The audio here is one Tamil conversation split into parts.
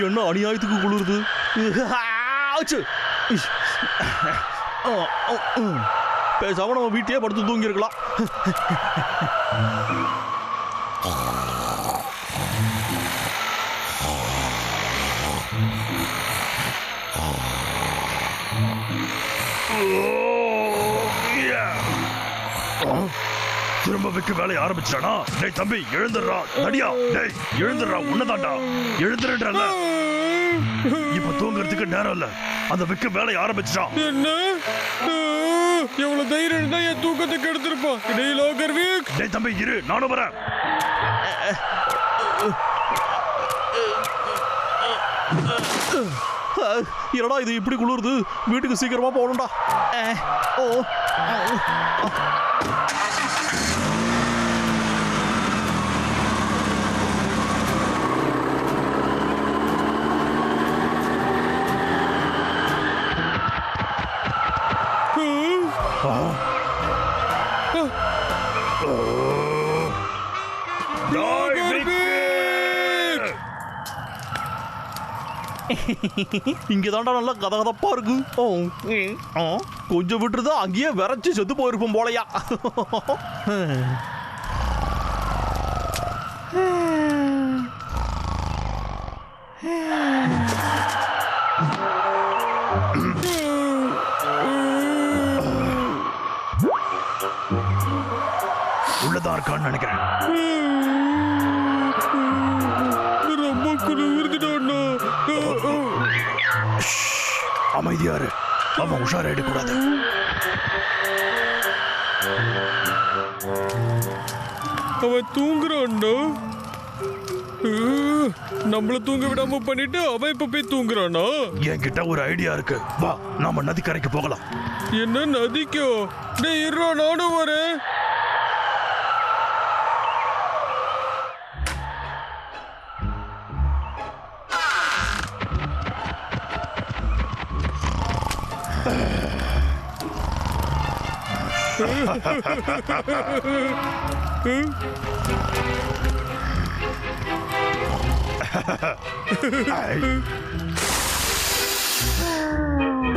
என்ன அநியாயத்துக்கு குளிருது. பேசாம நம்ம வீட்டையே படுத்து தூங்கி இருக்கலாம். திரும்ப வைக்க வேலையை ஆரம்பிச்சானா? டேய் தம்பி எழுந்துடுறா, நடியா டேய் எழுந்துடுறா, உன்னதாண்டா எழுந்துடுறாங்க. இப்ப தூங்குறதுக்கு நேரம் இல்ல, அந்த விக்க வேலையை ஆரம்பிச்சான். என்ன எவ்வளவு தைரியம் இருந்தா என் தூக்கத்துக்கு எடுத்திருப்பான். டேய் லோகர் வீக். டேய் தம்பி இரு, நானும் வரேன். என்னடா இது இப்படி குளிருது, வீட்டுக்கு சீக்கிரமா போகணும்டா. இங்கதான்டா நல்லா கதகதப்பா இருக்கு. கொஞ்சம் விட்டுருதா அங்கேயே விரைச்சு செத்து போயிருப்போம் போலையா. உள்ளதா இருக்கான்னு நினைக்கிறேன். ரொம்ப குளிர்ந்துட்டானா. அமைதியாரு, அவன் உஷாராயிட கூடாது. அவன் தூங்குறான்டா. நம்மள தூங்க விடாம பண்ணிட்டு அவன் இப்ப போய் தூங்குறானா? என்கிட்ட ஒரு ஐடியா இருக்கு, வா நாம நதிக்கரைக்கு போகலாம். என்ன நதிக்கோ? டேய் இருடா, நானும் வரேன்.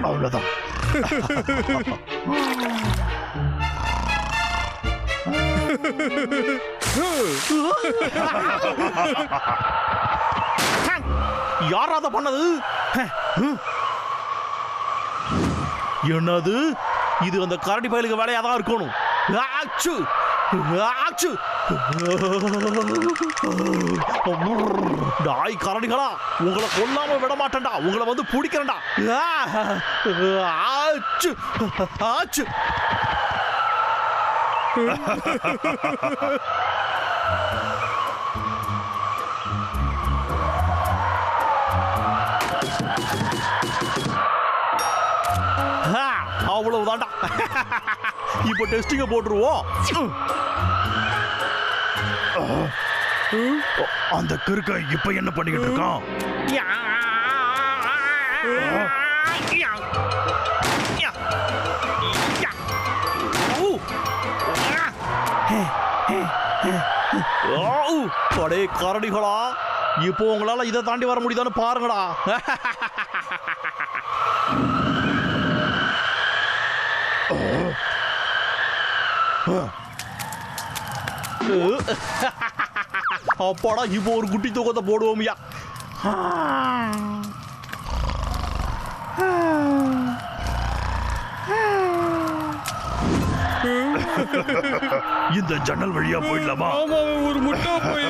அவ்வளவுதான். யாராத பண்ணது? என்னது இது? அந்த கரடி பயலுக்கு வேலையாதான் இருக்கணும். டாய் கரடிகளா, உங்களை கொல்லாம விட மாட்டேன்டா, உங்களை வந்து பிடிக்கிறேன்டா. அவ்வளவுதான்டா. இப்ப டெஸ்டிங்க போட்டுருவோம். அந்த கிறுக்க இப்ப என்ன பண்ணிக்கிட்டு இருக்கான்? அடே கரடிகளா, இப்போ உங்களால இதை தாண்டி வர முடியுதான்னு பாருங்கடா. அப்பாடா, இப்போ ஒரு குட்டி தூக்கத்தை போடுவோம்யா. இந்த ஜன்னல் வழியா போயிடலாமா? ஒரு முட்டா போய்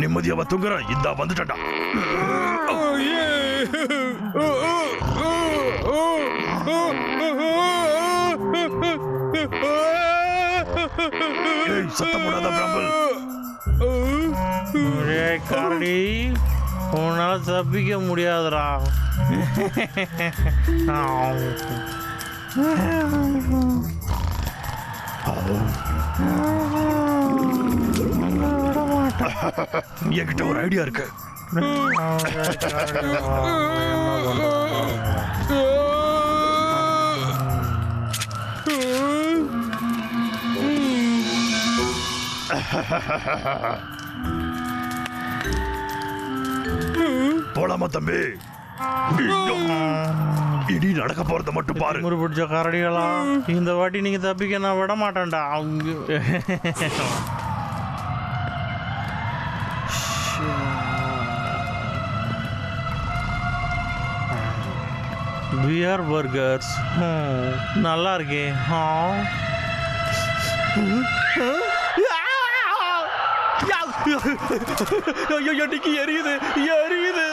நிம்மதியா தூங்குற. இந்த வந்துட்டா. சத்தம் போடாத பிராம்பல். கரடி, உன்னால தப்பிக்க முடியாதுடா. என்கிட்ட ஒரு ஐடியா இருக்கு. போலாமா தம்பி? இனி நடக்க போறத மட்டும் பாரு. முறை பிடிச்ச கரடிகளா, இந்த வாட்டி நீங்க தப்பிக்க நான் விட மாட்டேன்டா. பியர் பர்கர்ஸ் நல்லா இருக்கே. இன்னைக்கு எரியுது எரியுது.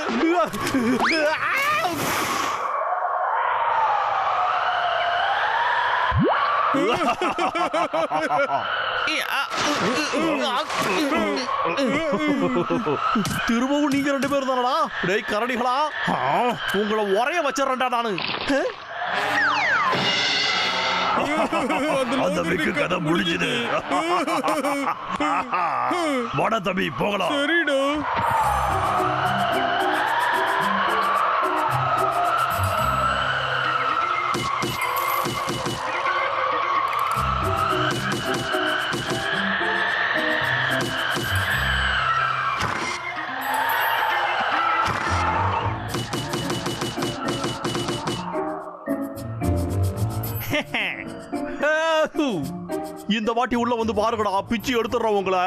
திரும்பவும் நீங்க 2 பேரும் தானடா? டேய் கரடிகளா, உங்களை உரைய வச்சிடறேன்டா நானு. அந்த விக்கு கதை முடிஞ்சது. வாடா தம்பி போகலாம். சரிடா. இந்த வாட்டி உள்ள வந்து பாருங்கடா, பிச்சு எடுத்துடுறோம் உங்களை.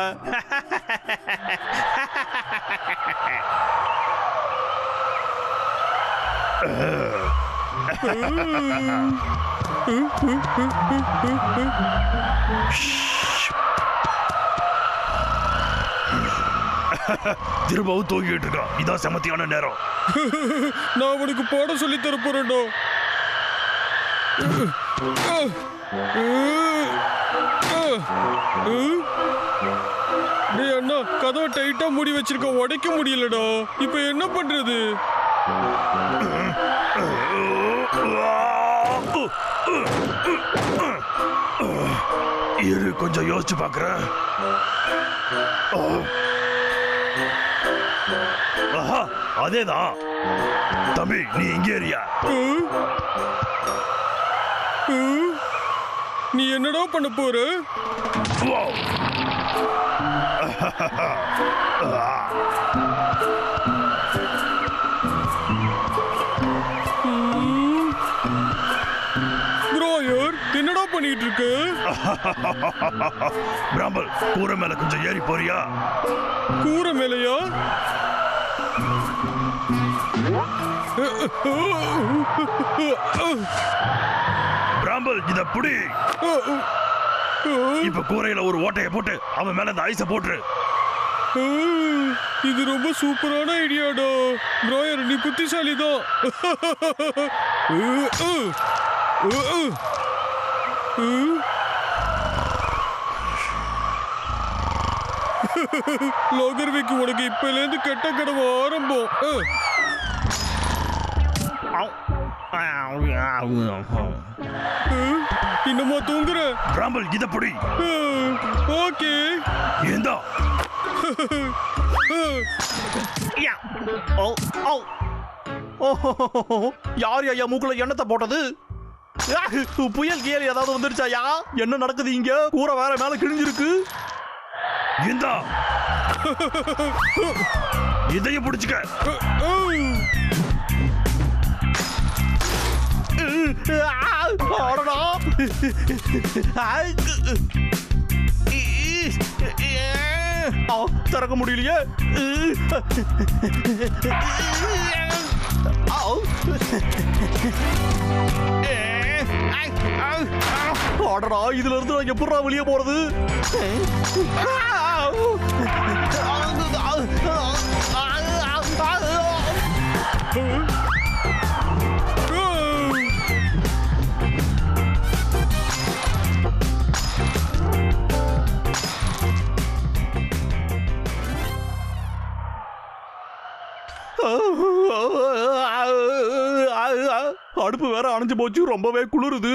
திரும்பவும் தூங்கிட்டு இருக்கான். இதான் சமத்தியான நேரம். நான் உனக்கு போட சொல்லி தர போறேன்டா. டேய் அண்ணா, கதவை டைட்டா மூடி வச்சிருக்க, உடைக்க முடியலடா. இப்ப என்ன பண்றது? இரு, கொஞ்சம் யோசிச்சு பாக்குறேன். அதேதான் தம்பி, நீ இங்கே ஏறியா? நீ என்னடா பண்ண போற? ப்ரோயர், என்னடா பண்ணிட்டு இருக்க? பிராம்பல், கூரை மேல கொஞ்சம் ஏறி போறியா? கூரை மேலையா? பிராம்பல், இத புடி. இப்ப கூரையில ஒரு ஓட்டையை போட்டு அவன் மேல இந்த ஐஸ போட்டுரு. இது ரொம்ப சூப்பரான ஐடியாடா. ப்ரோயர், நீ புத்திசாலிதான். லோகர்விக்கு உனக்கு இப்பல இருந்து கெட்ட கடவு ஆரம்பம். இன்னுமா தூங்குற? பிராம்பல், இத புடி. ஓகே. ஏண்டா? யார் ஐயா மூக்குல எண்ணத்தை போட்டது? புயல் கியல் ஏதாவது வந்துருச்சாயா? என்ன நடக்குது இங்க? கூரை வேற மேல கிழிஞ்சிருக்கு. ஏண்டா? இதைய புடிச்சுக்க. திறக்க முடியலையே. ஆடடா, இதுல இருந்து நான் எப்படா வெளியே போறது? அடுப்பு வேற அணைஞ்சு போச்சு, ரொம்பவே குளிருது.